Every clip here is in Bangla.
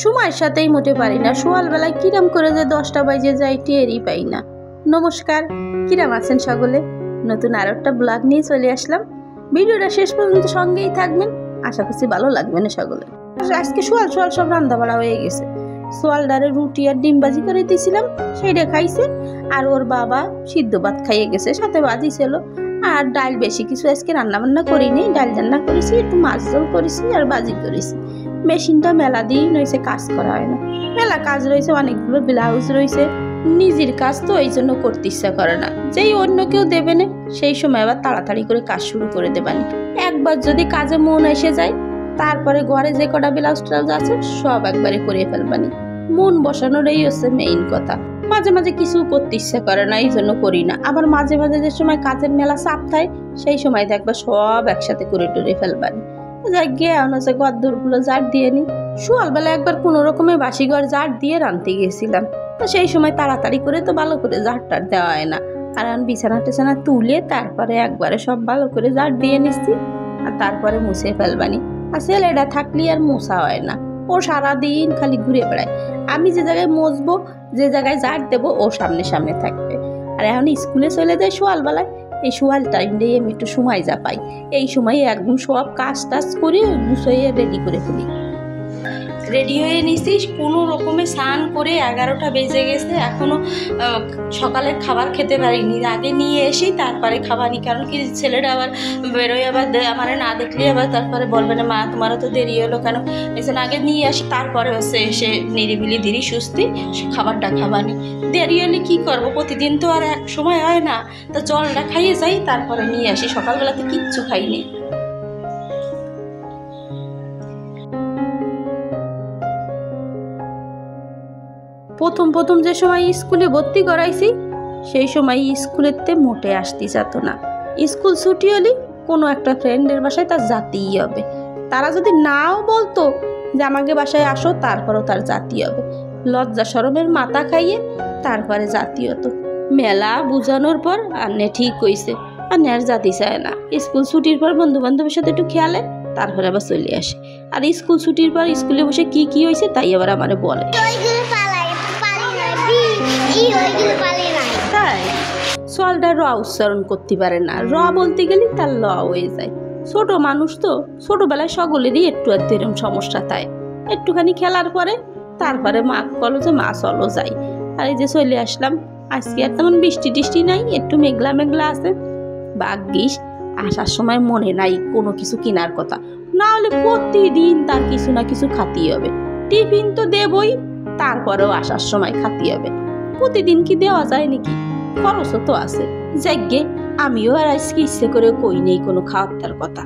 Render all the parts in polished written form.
সময়ের সাথেই মোটে পারি না। সকালবেলায় কিরাম করে যে 10টা বাজে যায় টেরই পাই না। নমস্কার, কিরাম আছেন সকলে? নতুন আর একটা ব্লগ নিয়ে চলে আসলাম। ভিডিওটা শেষ পর্যন্ত সঙ্গেই থাকবেন, আশা করছি ভালো লাগবে না সকলে। আজকে সোয়াল সব রান্না বাড়া হয়ে গেছে। সোয়াল ডারে রুটি আর ডিম ভাজি করে দিয়েছিলাম, সেইটা খাইছে। আর ওর বাবা সিদ্ধ ভাত খাইয়ে গেছে, সাথে ভাজি ছিল। আর ডাল বেশি কিছু আজকে রান্না বান্না করিনি, ডাল রান্না করেছি, একটু মাছ ঝোল করেছি আর ভাজি করেছি। মেশিনটা মেলা দিন হয়েছে, কাজ করা হয় না। মেলা কাজ রয়েছে, অনেকগুলো ব্লাউজ রয়েছে। নিজের কাজ তো এই জন্য করতে ইচ্ছা করে না, যেই অন্য কেউ দেবে না সেই সময় আবার তাড়াতাড়ি করে কাজ শুরু করে দেবানি। একবার যদি কাজে মন এসে যায়, তারপরে ঘরে যে কটা ব্লাউজ ট্রাউজ আছে সব একবারে করে ফেলবানি। মন বসানোর এই হচ্ছে মেইন কথা। মাঝে মাঝে কিছু করতে ইচ্ছা করে না, এই জন্য করি না। আবার মাঝে মাঝে যে সময় কাজের মেলা চাপ থাকে, সেই সময় দেখবা সব একসাথে করে টরে ফেলবানি। যাই গিয়ে হচ্ছে ঘর দৌড়গুলো ঝাড় দিয়ে নি। সকালবেলা একবার কোনো রকমে বাসি ঘর ঝাড় দিয়ে রাঁধতে গেছিলাম, তো সেই সময় তাড়াতাড়ি করে তো ভালো করে ঝাড়টার দেওয়া হয় না। আর আমি বিছানা টিছানা তুলে তারপরে একবারে সব ভালো করে ঝাড় দিয়ে নিচ্ছি, আর তারপরে মুছে ফেলবানি। আর ছেলেটা থাকলে আর মোছা হয় না, ও সারাদিন খালি ঘুরে বেড়ায়। আমি যে জায়গায় মুছবো, যে জায়গায় ঝাড় দেবো, ও সামনে সামনে থাকবে। আর এখন স্কুলে চলে যায় সকালবেলায়, এই সকাল টাইমটাই আমি একটু সময় যা পাই। এই সময় একদম সব কাজ টাজ করে গুছিয়ে রেডি করে ফেলি। রেডি হয়ে নিছিস কোনো রকমে স্নান করে 11টা বেজে গেছে, এখনও সকালের খাবার খেতে পারিনি। আগে নিয়ে এসেই তারপরে খাবানি, কারণ কি ছেলেটা আবার বেরোয়, আবার আমার না দেখলে আবার তারপরে বলবে না মা তোমারও তো দেরি হলো কেন। এই জন্য আগে নিয়ে আসি, তারপরে হচ্ছে এসে নিরিবিলি ধীরে সুস্থি খাবারটা খাবানি। দেরি হলে কী করবো, প্রতিদিন তো আর এক সময় হয় না, তো জলটা খাইয়ে যাই তারপরে নিয়ে আসি। সকালবেলাতে কিচ্ছু খাইনি। প্রথম যে সময় স্কুলে ভর্তি করাইছি, সেই সময় স্কুলেতে মোটে আসতে যেত না। স্কুল ছুটি হলে কোনো একটা ফ্রেন্ডের বাসায় তার জাতেই হবে। তারা যদি নাও বলতো যে আমাকে বাসায় আসো, তারপরও তার জাতি হবে। লজ্জা শরমের মাথা খাইয়ে তারপরে জাতি হতো। মেলা বুঝানোর পর আন্নে ঠিক হইছে, আন্নে আর জাতি চায় না। স্কুল ছুটির পর বন্ধু বান্ধবের সাথে একটু খেয়ালে তারপরে আবার চলে আসে। আর স্কুল ছুটির পর স্কুলে বসে কি হয়েছে তাই আবার আমারে বলে। তাই সোয়ালটা র উচ্চারণ করতে পারে না, র বলতে গেলে তার ল হয়ে যায়। ছোট মানুষ তো, ছোটবেলায় সকলেরই একটু এরকম সমস্যা তাই। একটুখানি খেলার পরে তারপরে মা বলো যে মা চলো যাই। আর এই যে চলে আসলাম। আজকে আর তেমন বৃষ্টি টিষ্টি নাই, একটু মেঘলা মেঘলা আছে। ভাগ্যিস আসার সময় মনে নাই কোনো কিছু কেনার কথা, না হলে প্রতিদিন তার কিছু না কিছু খাতেই হবে। টিফিন তো দেবই, তারপরেও আসার সময় খাতে হবে। প্রতিদিন কি দেওয়া যায় নাকি, খরচও তো আছে। যাইগে আমিও আর আজকে ইচ্ছে করে কই নেই কোনো খাওয়ার কথা।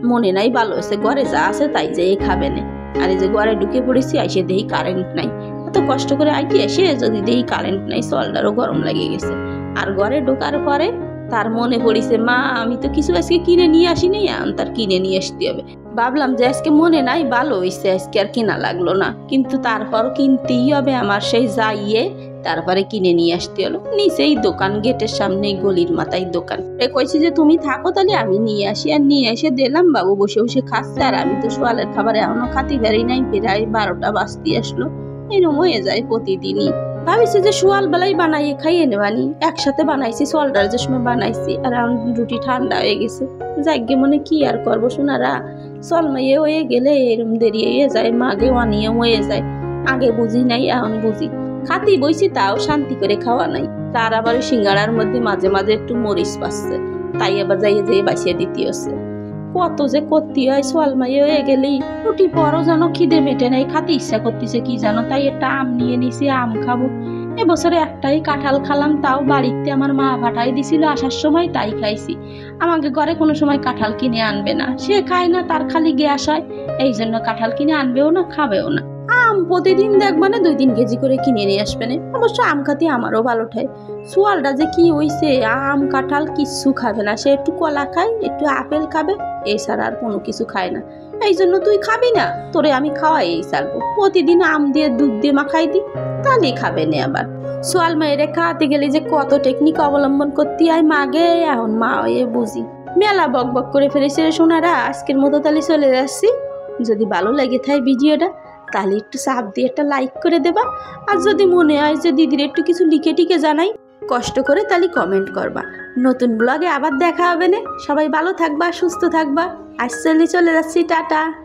মনে নাই, ভালো আছে ঘরে যা আছে তাই যেয়ে খাবে না। আর এই যে ঘরে ঢুকে পড়েছি, আইসে দেহি কারেন্ট নাই। এত কষ্ট করে আইটি এসে যদি দেহি কারেন্ট নাই, সোয়ালটারও গরম লাগে গেছে। আর ঘরে ঢোকার পরে তার মনে পড়িছে মা আমি তো কিছু আজকে কিনে নিয়ে আসিনি, তার কিনে নিয়ে আসতে হবে। ভাবলাম যে আজকে মনে নাই, ভালো হয়েছে আজকে আর কেনা লাগলো না, কিন্তু তারপরও কিনতেই হবে আমার। সেই যাইয়ে তারপরে কিনে নিয়ে আসতে হলো। নিচেই দোকান, গেটের সামনে গলির মাথায় দোকান। কইছি যে তুমি থাকো তাহলে আমি নিয়ে আসি। আর নিয়ে এসে দিলাম, বাবু বসে বসে খাচ্ছে, আর আমি তো সোয়ালের খাবার এখনো খাতে পারি নাই। প্রায় 12টা বাজতে আসলো। এরকম হয়ে যায় প্রতিদিনই। ভাবিছি যে সোয়াল বেলাই বানাইয়ে খাইয়ে নেবানি, একসাথে বানাইছি। সোয়ালটার যে সময় বানাইছি আর এখন রুটি ঠান্ডা হয়ে গেছে। যাইগে মনে কি আর করবো সোনারা, চল মাইয়ে হয়ে গেলে এরম দেরি হয়ে যায়, মাগে অনিয়ম হয়ে যায়। আগে বুঝি নাই, এখন বুঝি। খাতি বইছি তাও শান্তি করে খাওয়া নাই। তার আবার সিঙ্গাড়ার মধ্যে মাঝে মাঝে একটু মরিচ পাচ্ছে, তাই আবার যাইয়ে যেয়ে বাঁচিয়ে দিতে হচ্ছে। কত যে করতে হয়, সোয়াল মাইয়ে হয়ে গেলেই রুটি পরও যেন খিদে মেটে নাই, খাতে ইচ্ছা করতেছে কি জানো। তাই একটা আম নিয়ে নিছি, আম খাবো। এবছরে একটাই কাঁঠাল খালাম, তাও বাড়িতে আমার মা পাঠাই দিছিল আসার সময়, তাই খাইছি। আমাকে ঘরে কোনো সময় কাঁঠাল কিনে আনবে না, সে খায় না, তার খালি গ্যাস হয়। এই জন্য কাঁঠাল কিনে আনবেও না, খাবেও না। আম প্রতিদিন দেখবা না 2-3 কেজি করে কিনে নিয়ে আসবে না। অবশ্য আম খাতে আমারও ভালো ঠায়। সোয়ালটা যে কি হইছে, আম কাঁঠাল কিচ্ছু খাবে না, সে একটু কলা খায়, একটু আপেল খাবে, এছাড়া আর কোনো কিছু খায় না। এই জন্য তুই খাবি না, তোরে আমি খাওয়াই ছাড়বো। প্রতিদিন আম দিয়ে দুধ দিয়ে মাখাই দিই, তাহলেই খাবে না। আবার সোয়াল মায়েরে খাওয়াতে গেলে যে কত টেকনিক অবলম্বন করতে হয় মাগে, এখন মা হয়ে বুঝি। মেলা বক বক করে ফেলেছে রে সোনারা। আজকের মতো তাহলে চলে যাচ্ছি। যদি ভালো লাগে থাকে ভিডিওটা, তাহলে একটু চাপ দিয়ে একটা লাইক করে দেবা। আর যদি মনে হয় যে দিদির একটু কিছু লিখে টিকে জানাই, কষ্ট করে তাহলে কমেন্ট করবা। নতুন ব্লগে আবার দেখা হবে না। সবাই ভালো থাকবা, সুস্থ থাকবা। আজ চলে যাচ্ছি, টাটা।